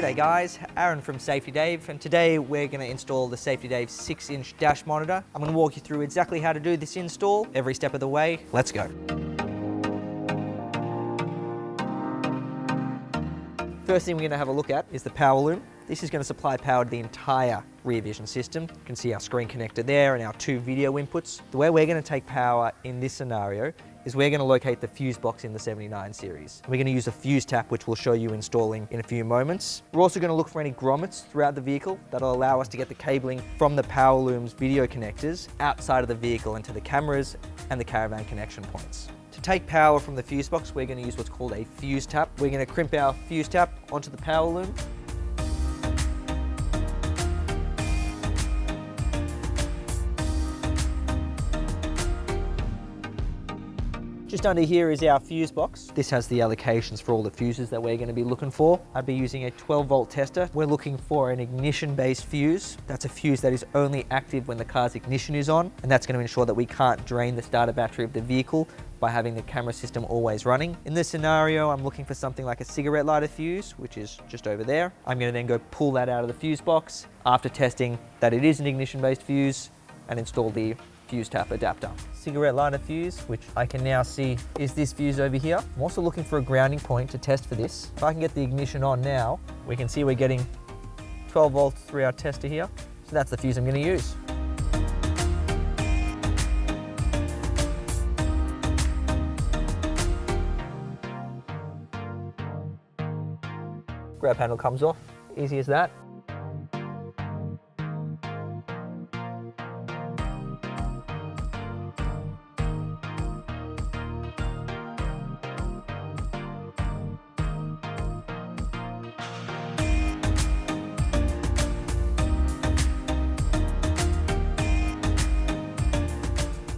G'day guys, Aaron from Safety Dave, and today we're going to install the Safety Dave 6-inch dash monitor. I'm going to walk you through exactly how to do this install, every step of the way. Let's go. First thing we're going to have a look at is the power loom. This is going to supply power to the entire rear vision system. You can see our screen connector there and our 2 video inputs. The way we're going to take power in this scenario is we're going to locate the fuse box in the 79 series. We're going to use a fuse tap, which we'll show you installing in a few moments. We're also going to look for any grommets throughout the vehicle that'll allow us to get the cabling from the power loom's video connectors outside of the vehicle into the cameras and the caravan connection points. To take power from the fuse box, we're going to use what's called a fuse tap. We're going to crimp our fuse tap onto the power loom. Just under here is our fuse box. This has the allocations for all the fuses that we're going to be looking for. I'd be using a 12-volt tester. We're looking for an ignition-based fuse. That's a fuse that is only active when the car's ignition is on, and that's going to ensure that we can't drain the starter battery of the vehicle by having the camera system always running. In this scenario, I'm looking for something like a cigarette lighter fuse, which is just over there. I'm going to then go pull that out of the fuse box after testing that it is an ignition-based fuse and install the fuse tap adapter. Cigarette lighter fuse, which I can now see is this fuse over here. I'm also looking for a grounding point to test for this. If I can get the ignition on now, we can see we're getting 12 volts through our tester here. So that's the fuse I'm going to use. Grab handle comes off, easy as that.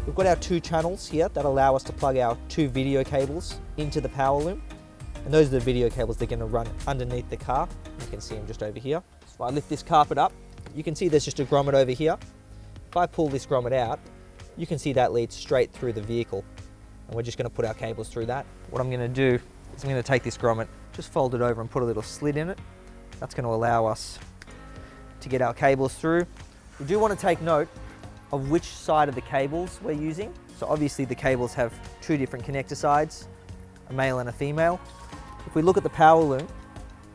We've got our 2 channels here that allow us to plug our 2 video cables into the power loom. And those are the video cables that are going to run underneath the car. You can see them just over here. So if I lift this carpet up, you can see there's just a grommet over here. If I pull this grommet out, you can see that leads straight through the vehicle. And we're just going to put our cables through that. What I'm going to do is I'm going to take this grommet, just fold it over and put a little slit in it. That's going to allow us to get our cables through. We do want to take note of which side of the cables we're using. So obviously the cables have 2 different connector sides, a male and a female. If we look at the power loom,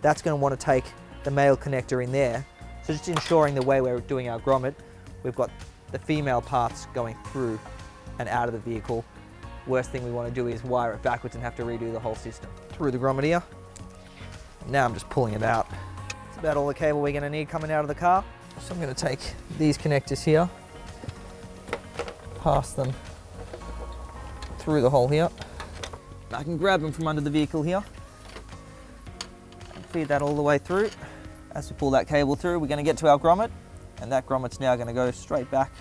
that's going to want to take the male connector in there. So just ensuring the way we're doing our grommet, we've got the female parts going through and out of the vehicle. Worst thing we want to do is wire it backwards and have to redo the whole system. Through the grommet here. Now I'm just pulling it out. That's about all the cable we're going to need coming out of the car. So I'm going to take these connectors here, pass them through the hole here. I can grab them from under the vehicle here and feed that all the way through. As we pull that cable through, we're going to get to our grommet, and that grommet's now going to go straight back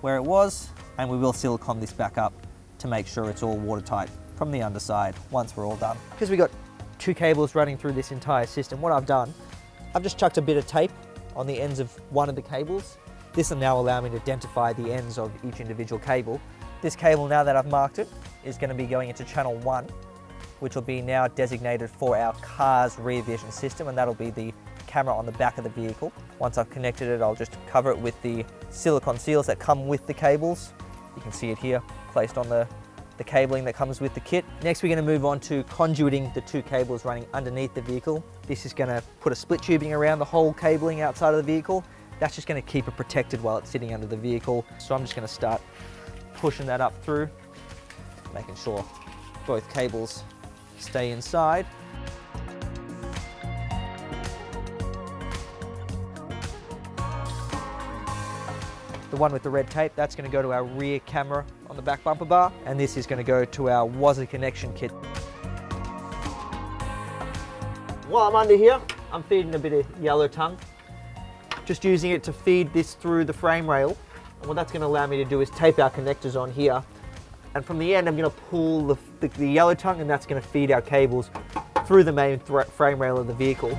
where it was, and we will silicone this back up to make sure it's all watertight from the underside once we're all done. Because we've got 2 cables running through this entire system, what I've done, I've just chucked a bit of tape on the ends of one of the cables. This will now allow me to identify the ends of each individual cable. This cable, now that I've marked it, is going to be going into channel 1, which will be now designated for our car's rear vision system, and that'll be the camera on the back of the vehicle. Once I've connected it, I'll just cover it with the silicone seals that come with the cables. You can see it here, placed on the cabling that comes with the kit. Next, we're going to move on to conduiting the 2 cables running underneath the vehicle. This is going to put a split tubing around the whole cabling outside of the vehicle. That's just going to keep it protected while it's sitting under the vehicle. So I'm just going to start pushing that up through, making sure both cables stay inside. The one with the red tape, that's going to go to our rear camera on the back bumper bar, and this is going to go to our WASA connection kit. While I'm under here, I'm feeding a bit of yellow tongue, just using it to feed this through the frame rail. And what that's going to allow me to do is tape our connectors on here, and from the end I'm going to pull the yellow tongue, and that's going to feed our cables through the main frame rail of the vehicle.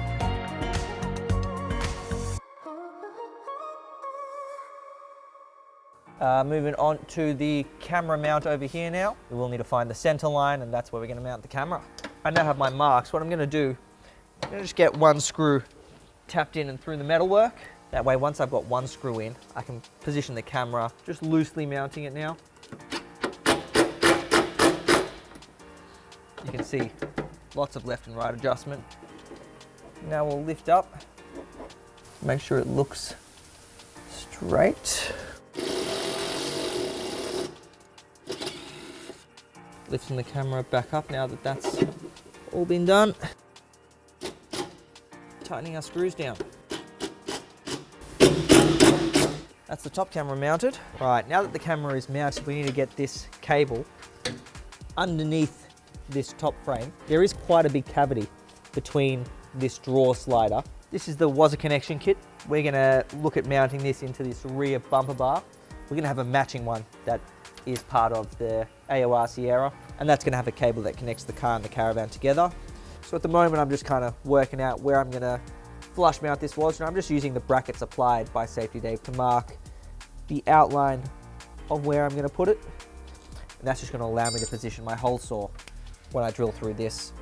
Moving on to the camera mount over here now. We will need to find the center line, and that's where we're going to mount the camera. I now have my marks. What I'm going to do, I'm going to just get one screw tapped in and through the metalwork. That way, once I've got one screw in, I can position the camera, just loosely mounting it now. You can see lots of left and right adjustment. Now we'll lift up, make sure it looks straight. Lifting the camera back up now that that's all been done. Tightening our screws down. That's the top camera mounted. Right, now that the camera is mounted, we need to get this cable underneath this top frame. There is quite a big cavity between this drawer slider. This is the Wazza connection kit. We're gonna look at mounting this into this rear bumper bar. We're gonna have a matching one that is part of the AOR Sierra, and that's gonna have a cable that connects the car and the caravan together. So at the moment, I'm just kind of working out where I'm gonna flush mount this Wazza, and I'm just using the brackets applied by Safety Dave to mark the outline of where I'm gonna put it. And that's just gonna allow me to position my hole saw when I drill through this.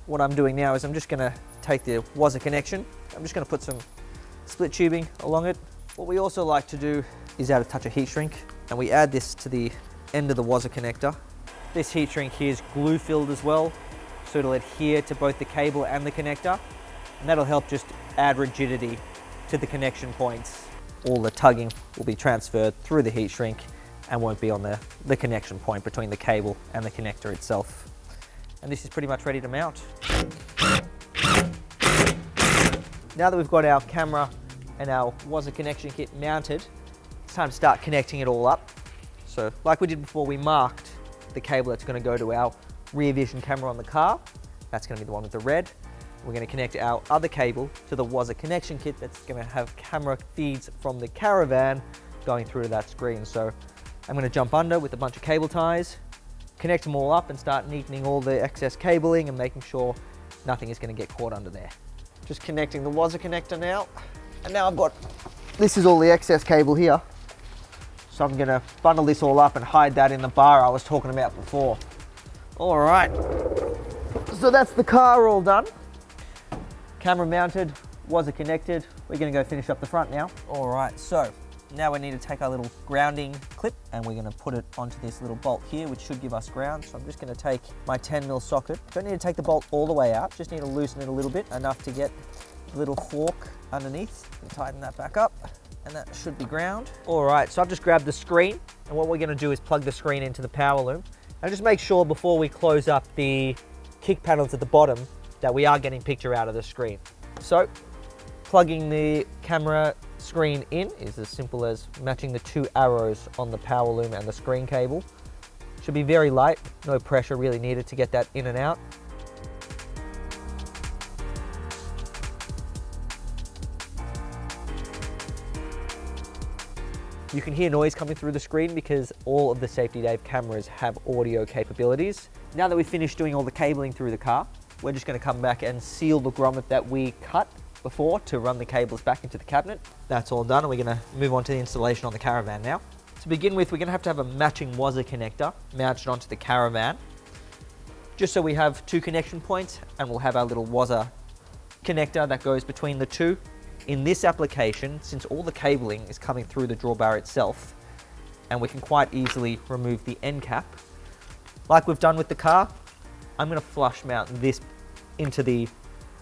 What I'm doing now is I'm just gonna take the Wazza connection. I'm just gonna put some split tubing along it. What we also like to do is add a touch of heat shrink, and we add this to the end of the Wazza connector. This heat shrink here is glue filled as well, so it'll adhere to both the cable and the connector, and that'll help just add rigidity to the connection points. All the tugging will be transferred through the heat shrink and won't be on the connection point between the cable and the connector itself. And this is pretty much ready to mount. Now that we've got our camera and our Wazza connection kit mounted, it's time to start connecting it all up. So like we did before, we marked the cable that's going to go to our rear vision camera on the car. That's going to be the one with the red. We're going to connect our other cable to the Wazza connection kit that's going to have camera feeds from the caravan going through to that screen. So I'm going to jump under with a bunch of cable ties, connect them all up and start neatening all the excess cabling and making sure nothing is going to get caught under there. Just connecting the Wazza connector now. And now I've got, this is all the excess cable here. So I'm going to bundle this all up and hide that in the bar I was talking about before. All right, so that's the car all done. Camera mounted, Wazza connected. We're going to go finish up the front now. All right, so now we need to take our little grounding clip and we're going to put it onto this little bolt here, which should give us ground. So I'm just going to take my 10mm socket. Don't need to take the bolt all the way out, just need to loosen it a little bit, enough to get the little fork underneath and tighten that back up. And that should be ground. All right, so I've just grabbed the screen, and what we're going to do is plug the screen into the power loom. And just make sure before we close up the kick panels at the bottom that we are getting picture out of the screen. So plugging the camera screen in is as simple as matching the two arrows on the power loom and the screen cable. Should be very light, no pressure really needed to get that in and out. You can hear noise coming through the screen because all of the Safety Dave cameras have audio capabilities. Now that we've finished doing all the cabling through the car, we're just going to come back and seal the grommet that we cut before to run the cables back into the cabinet. That's all done, and we're going to move on to the installation on the caravan now. To begin with, we're going to have a matching Wazza connector mounted onto the caravan, just so we have two connection points, and we'll have our little Wazza connector that goes between the two. In this application, since all the cabling is coming through the drawbar itself, and we can quite easily remove the end cap, like we've done with the car, I'm going to flush mount this into the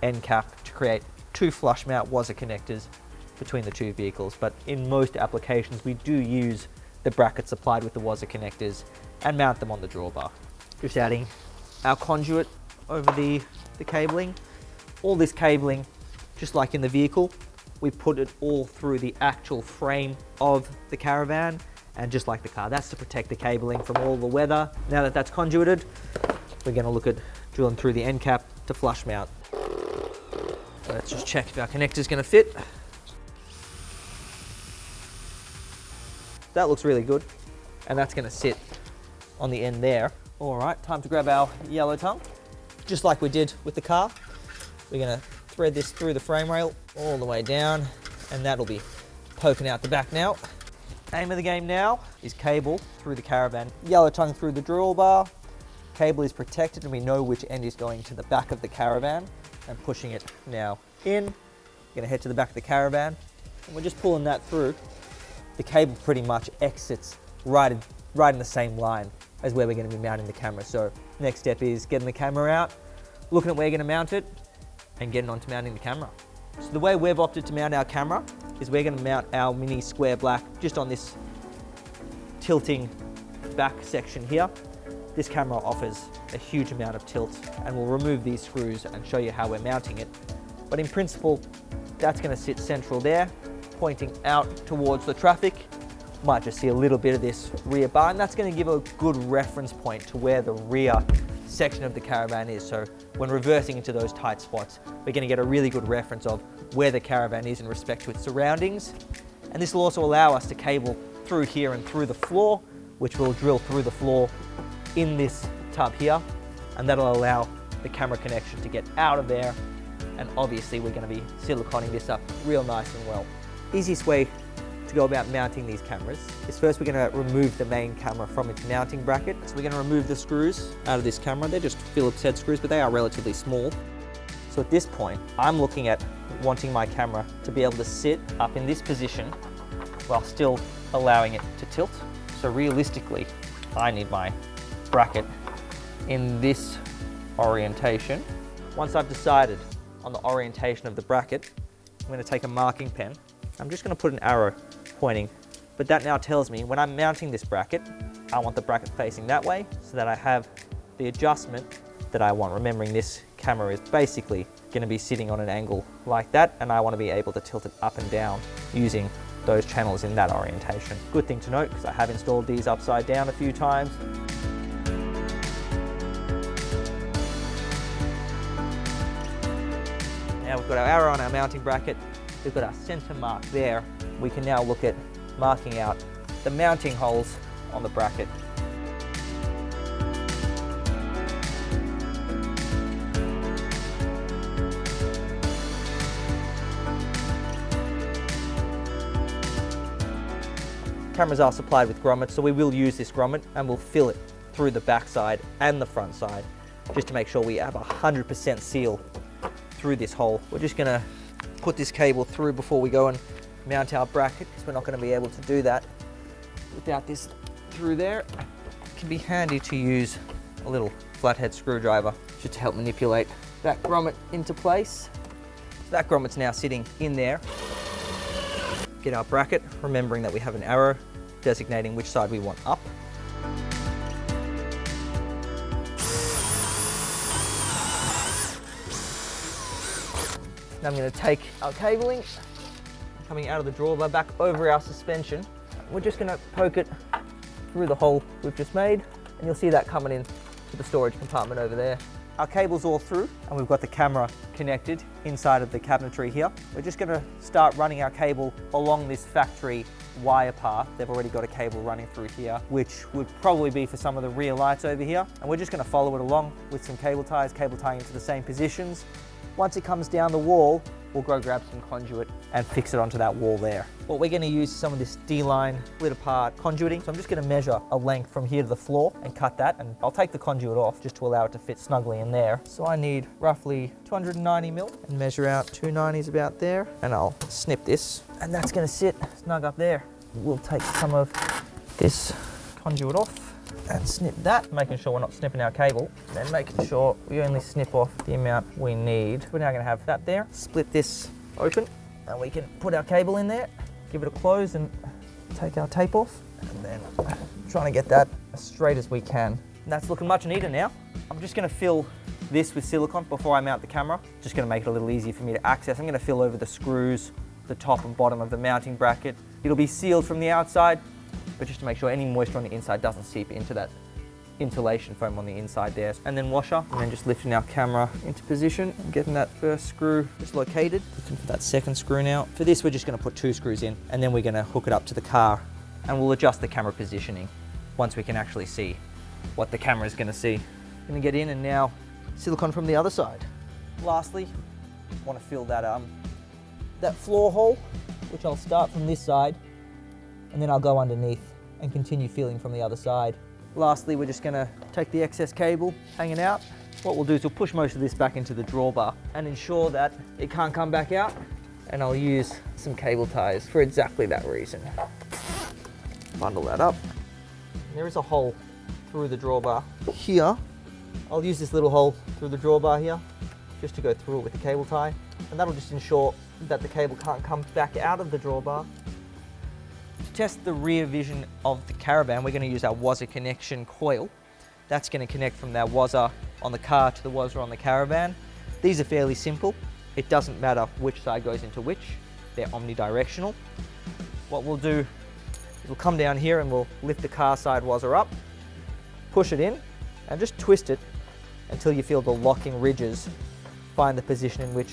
end cap to create two flush mount Wazza connectors between the two vehicles. But in most applications, we do use the brackets supplied with the Wazza connectors and mount them on the drawbar. Just adding our conduit over the cabling. All this cabling, just like in the vehicle, we put it all through the actual frame of the caravan, and just like the car, that's to protect the cabling from all the weather. Now that that's conduited, we're going to look at drilling through the end cap to flush mount. Let's just check if our connector's going to fit. That looks really good, and that's going to sit on the end there. All right, time to grab our yellow tongue. Just like we did with the car, we're going to thread this through the frame rail all the way down, and that'll be poking out the back now. Aim of the game now is cable through the caravan, yellow tongue through the drill bar, Cable is protected and we know which end is going to the back of the caravan. And pushing it now in. We're gonna head to the back of the caravan and we're just pulling that through. The cable pretty much exits right in the same line as where we're gonna be mounting the camera. So next step is getting the camera out, looking at where you're gonna mount it, and getting on to mounting the camera. So the way we've opted to mount our camera is we're gonna mount our mini square black just on this tilting back section here. This camera offers a huge amount of tilt, and we'll remove these screws and show you how we're mounting it. But in principle, that's gonna sit central there, pointing out towards the traffic. Might just see a little bit of this rear bar, and that's gonna give a good reference point to where the rear section of the caravan is. So when reversing into those tight spots, we're gonna get a really good reference of where the caravan is in respect to its surroundings. And this will also allow us to cable through here and through the floor, which will drill through the floor in this tub here, and that'll allow the camera connection to get out of there. And obviously we're gonna be siliconing this up real nice and well. Easiest way to go about mounting these cameras is first we're gonna remove the main camera from its mounting bracket. So we're gonna remove the screws out of this camera. They're just Phillips head screws, but they are relatively small. So at this point, I'm looking at wanting my camera to be able to sit up in this position while still allowing it to tilt. So realistically, I need my bracket in this orientation. Once I've decided on the orientation of the bracket, I'm going to take a marking pen. I'm just going to put an arrow pointing, but that now tells me when I'm mounting this bracket, I want the bracket facing that way so that I have the adjustment that I want. Remembering this camera is basically going to be sitting on an angle like that, and I want to be able to tilt it up and down using those channels in that orientation. Good thing to note, because I have installed these upside down a few times. Now we've got our arrow on our mounting bracket, we've got our center mark there. We can now look at marking out the mounting holes on the bracket. Cameras are supplied with grommets, so we will use this grommet and we'll fill it through the back side and the front side just to make sure we have 100% seal through this hole. We're just gonna put this cable through before we go and mount our bracket, because we're not gonna be able to do that without this through there. It can be handy to use a little flathead screwdriver just to help manipulate that grommet into place. So that grommet's now sitting in there. Get our bracket, remembering that we have an arrow designating which side we want up. Now I'm going to take our cabling, coming out of the drawbar back over our suspension. We're just going to poke it through the hole we've just made, and you'll see that coming in to the storage compartment over there. Our cable's all through, and we've got the camera connected inside of the cabinetry here. We're just going to start running our cable along this factory wire path. They've already got a cable running through here, which would probably be for some of the rear lights over here. And we're just going to follow it along with some cable tying into the same positions. Once it comes down the wall, we'll go grab some conduit and fix it onto that wall there. What we're going to use is some of this D-line split apart conduiting. So I'm just going to measure a length from here to the floor and cut that, and I'll take the conduit off just to allow it to fit snugly in there. So I need roughly 290 mil and measure out 290s about there, and I'll snip this, and that's going to sit snug up there. We'll take some of this conduit off and snip that, making sure we're not snipping our cable, and then making sure we only snip off the amount we need. We're now going to have that there. Split this open, and we can put our cable in there, give it a close, and take our tape off, and then trying to get that as straight as we can. And that's looking much neater now. I'm just going to fill this with silicone before I mount the camera. Just going to make it a little easier for me to access. I'm going to fill over the screws, the top and bottom of the mounting bracket. It'll be sealed from the outside, but just to make sure any moisture on the inside doesn't seep into that insulation foam on the inside there. And then washer, and then just lifting our camera into position and getting that first screw just located. Looking for that second screw now. For this, we're just going to put 2 screws in, and then we're going to hook it up to the car, and we'll adjust the camera positioning once we can actually see what the camera is going to see. Going to get in, and now silicone from the other side. Lastly, I want to fill that floor hole, which I'll start from this side, and then I'll go underneath and continue feeling from the other side. Lastly, we're just gonna take the excess cable hanging out. What we'll do is we'll push most of this back into the drawbar and ensure that it can't come back out. And I'll use some cable ties for exactly that reason. Bundle that up. There is a hole through the drawbar here. I'll use this little hole through the drawbar here just to go through it with the cable tie. And that'll just ensure that the cable can't come back out of the drawbar. To test the rear vision of the caravan, we're going to use our WASA connection coil. That's going to connect from that WASA on the car to the WASA on the caravan. These are fairly simple. It doesn't matter which side goes into which. They're omnidirectional. What we'll do is we'll come down here and we'll lift the car side WASA up, push it in, and just twist it until you feel the locking ridges find the position in which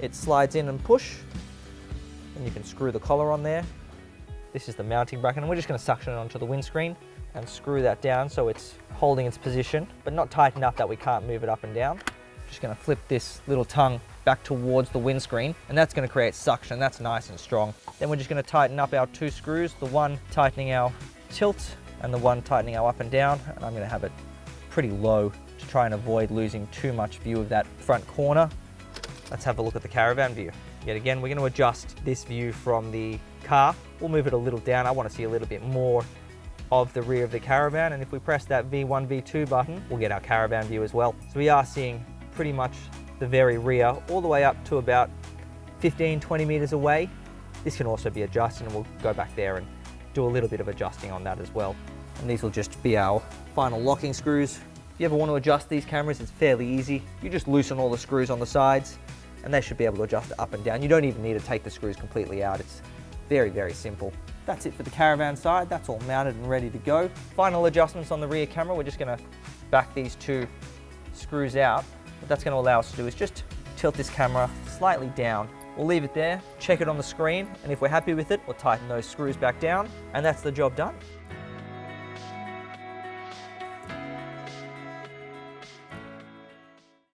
it slides in and push. And you can screw the collar on there. This is the mounting bracket, and we're just going to suction it onto the windscreen and screw that down so it's holding its position, but not tight enough that we can't move it up and down. Just going to flip this little tongue back towards the windscreen, and that's going to create suction. That's nice and strong. Then we're just going to tighten up our two screws, the one tightening our tilt and the one tightening our up and down, and I'm going to have it pretty low to try and avoid losing too much view of that front corner. Let's have a look at the caravan view. Yet again, we're going to adjust this view from the car. We'll move it a little down. I want to see a little bit more of the rear of the caravan, and if we press that V1, V2 button, we'll get our caravan view as well. So we are seeing pretty much the very rear, all the way up to about 15, 20 meters away. This can also be adjusted, and we'll go back there and do a little bit of adjusting on that as well. And these will just be our final locking screws. If you ever want to adjust these cameras, it's fairly easy. You just loosen all the screws on the sides, and they should be able to adjust it up and down. You don't even need to take the screws completely out. It's very, very simple. That's it for the caravan side. That's all mounted and ready to go. Final adjustments on the rear camera. We're just going to back these two screws out. What that's going to allow us to do is just tilt this camera slightly down. We'll leave it there, check it on the screen, and if we're happy with it, we'll tighten those screws back down, and that's the job done.